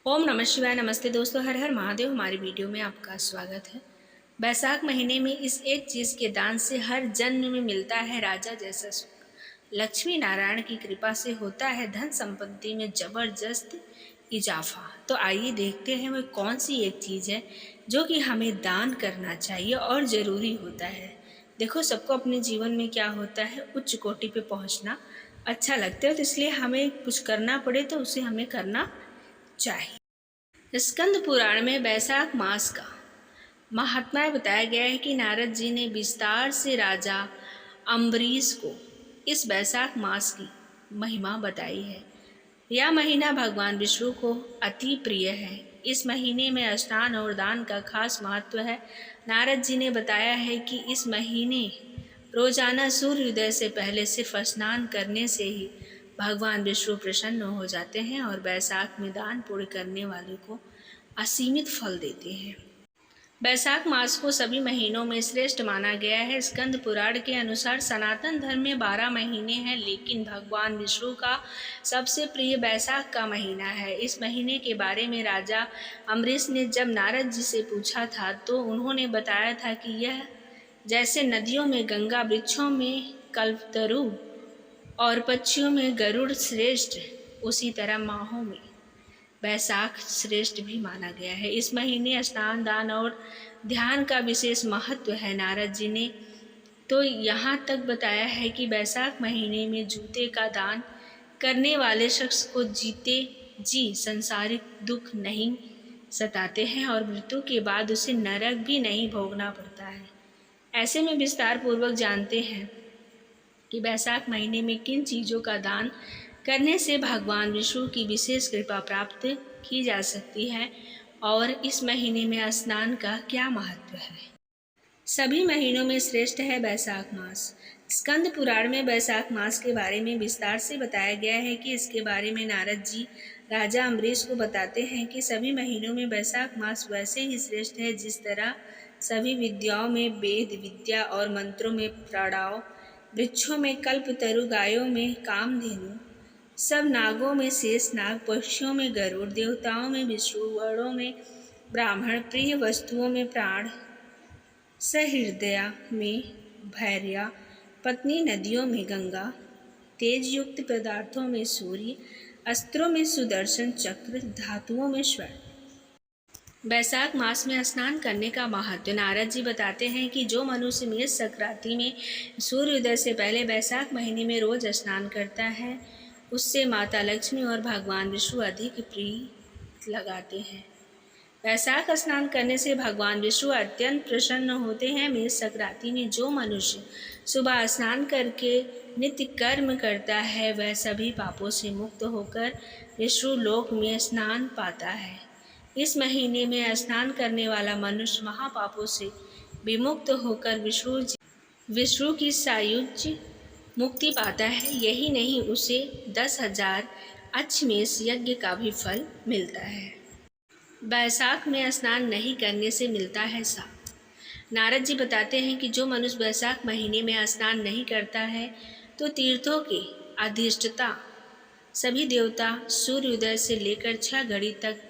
ओम नमः शिवाय। नमस्ते दोस्तों, हर हर महादेव। हमारी वीडियो में आपका स्वागत है। बैसाख महीने में इस एक चीज़ के दान से हर जन्म में मिलता है राजा जैसा सुख। लक्ष्मी नारायण की कृपा से होता है धन संपत्ति में जबरदस्त इजाफा। तो आइए देखते हैं वह कौन सी एक चीज़ है जो कि हमें दान करना चाहिए और ज़रूरी होता है। देखो, सबको अपने जीवन में क्या होता है, उच्च कोटि पे पहुंचना अच्छा लगता है, तो इसलिए हमें कुछ करना पड़े तो उसे हमें करना चाहिए। स्कंद पुराण में बैसाख मास का महात्मा बताया गया है कि नारद जी ने विस्तार से राजा अम्बरीश को इस बैसाख मास की महिमा बताई है। यह महीना भगवान विष्णु को अति प्रिय है। इस महीने में स्नान और दान का खास महत्व है। नारद जी ने बताया है कि इस महीने रोजाना सूर्योदय से पहले सिर्फ स्नान करने से ही भगवान विष्णु प्रसन्न हो जाते हैं और बैसाख में दान पुण्य करने वाले को असीमित फल देते हैं। बैसाख मास को सभी महीनों में श्रेष्ठ माना गया है। स्कंद पुराण के अनुसार सनातन धर्म में 12 महीने हैं, लेकिन भगवान विष्णु का सबसे प्रिय बैसाख का महीना है। इस महीने के बारे में राजा अम्बरीश ने जब नारद जी से पूछा था तो उन्होंने बताया था कि यह जैसे नदियों में गंगा, वृक्षों में कल्पतरु और पक्षियों में गरुड़ श्रेष्ठ, उसी तरह माहों में बैसाख श्रेष्ठ भी माना गया है। इस महीने स्नान, दान और ध्यान का विशेष महत्व है। नारद जी ने तो यहाँ तक बताया है कि बैसाख महीने में जूते का दान करने वाले शख्स को जीते जी सांसारिक दुख नहीं सताते हैं और मृत्यु के बाद उसे नरक भी नहीं भोगना पड़ता है। ऐसे में विस्तार पूर्वक जानते हैं कि बैसाख महीने में किन चीज़ों का दान करने से भगवान विष्णु की विशेष कृपा प्राप्त की जा सकती है और इस महीने में स्नान का क्या महत्व है। सभी महीनों में श्रेष्ठ है बैसाख मास। स्कंद पुराण में बैसाख मास के बारे में विस्तार से बताया गया है कि इसके बारे में नारद जी राजा अम्बरीश को बताते हैं कि सभी महीनों में बैसाख मास वैसे ही श्रेष्ठ है जिस तरह सभी विद्याओं में वेद विद्या और मंत्रों में प्रणव, वृक्षों में कल्पतरु, गायों में कामधेनु, सब नागों में शेष नाग, पक्षियों में गरुड़, देवताओं में विष्णु, वर्णों में ब्राह्मण, प्रिय वस्तुओं में प्राण, सहृदया में भैर्या, पत्नी नदियों में गंगा, तेज युक्त पदार्थों में सूर्य, अस्त्रों में सुदर्शन चक्र, धातुओं में स्वर्ण। बैसाख मास में स्नान करने का महत्व। नारद जी बताते हैं कि जो मनुष्य मेष संक्रांति में सूर्योदय से पहले बैसाख महीने में रोज स्नान करता है उससे माता लक्ष्मी और भगवान विष्णु अधिक प्रिय लगाते हैं। बैसाख स्नान करने से भगवान विष्णु अत्यंत प्रसन्न होते हैं। मेष संक्रांति में जो मनुष्य सुबह स्नान करके नित्य कर्म करता है वह सभी पापों से मुक्त होकर विष्णु लोक में स्नान पाता है। इस महीने में स्नान करने वाला मनुष्य महापापों से विमुक्त होकर विष्णु की सायुज्य मुक्ति पाता है। यही नहीं, उसे 10,000 अश्वमेध यज्ञ का भी फल मिलता है। बैसाख में स्नान नहीं करने से मिलता है साप। नारद जी बताते हैं कि जो मनुष्य बैसाख महीने में स्नान नहीं करता है तो तीर्थों के अधिष्ठाता सभी देवता सूर्योदय से लेकर 6 घड़ी तक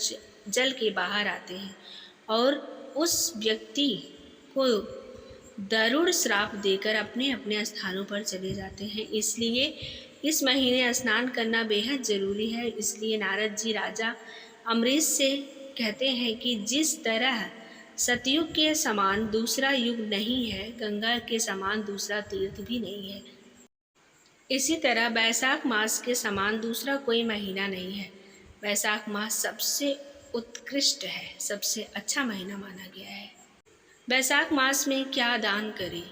जल के बाहर आते हैं और उस व्यक्ति को दारुण श्राप देकर अपने अपने स्थानों पर चले जाते हैं। इसलिए इस महीने स्नान करना बेहद ज़रूरी है। इसलिए नारद जी राजा अम्बरीश से कहते हैं कि जिस तरह सतयुग के समान दूसरा युग नहीं है, गंगा के समान दूसरा तीर्थ भी नहीं है, इसी तरह बैसाख मास के समान दूसरा कोई महीना नहीं है। बैसाख मास सबसे उत्कृष्ट है, सबसे अच्छा महीना माना गया है। बैसाख मास में क्या दान करें?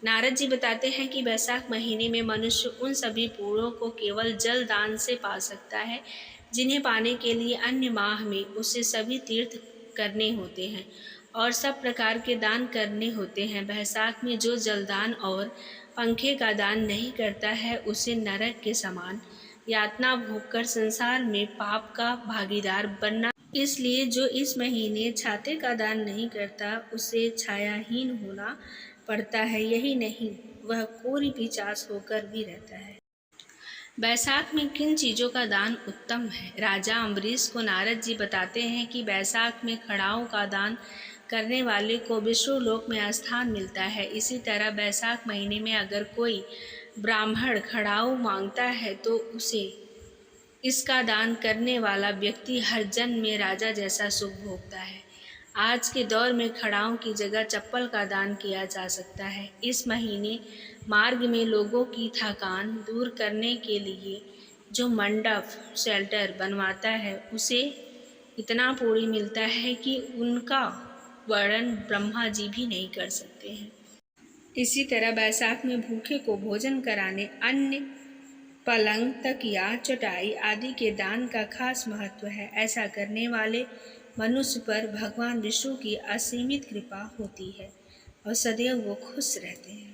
नारद जी बताते हैं कि बैसाख महीने में मनुष्य उन सभी पुण्यों को केवल जल दान से पा सकता है जिन्हें पाने के लिए अन्य माह में उसे सभी तीर्थ करने होते हैं और सब प्रकार के दान करने होते हैं। बैसाख में जो जलदान और पंखे का दान नहीं करता है उसे नरक के समान यातना भोगकर संसार में पाप का भागीदार बनना। इसलिए जो इस महीने छाते का दान नहीं करता उसे छायाहीन होना पड़ता है। यही नहीं, वह कोरी पिशाच होकर भी रहता है। बैसाख में किन चीज़ों का दान उत्तम है? राजा अम्बरीश को नारद जी बताते हैं कि बैसाख में खड़ाओं का दान करने वाले को विष्णु लोक में स्थान मिलता है। इसी तरह बैसाख महीने में अगर कोई ब्राह्मण खड़ाऊ मांगता है तो उसे इसका दान करने वाला व्यक्ति हर जन्म में राजा जैसा सुख भोगता है। आज के दौर में खड़ाओं की जगह चप्पल का दान किया जा सकता है। इस महीने मार्ग में लोगों की थकान दूर करने के लिए जो मंडप शेल्टर बनवाता है उसे इतना पुण्य मिलता है कि उनका वर्णन ब्रह्मा जी भी नहीं कर सकते हैं। इसी तरह बैसाख में भूखे को भोजन कराने, अन्य पलंग, तकिया, चटाई आदि के दान का खास महत्व है। ऐसा करने वाले मनुष्य पर भगवान विष्णु की असीमित कृपा होती है और सदैव वो खुश रहते हैं।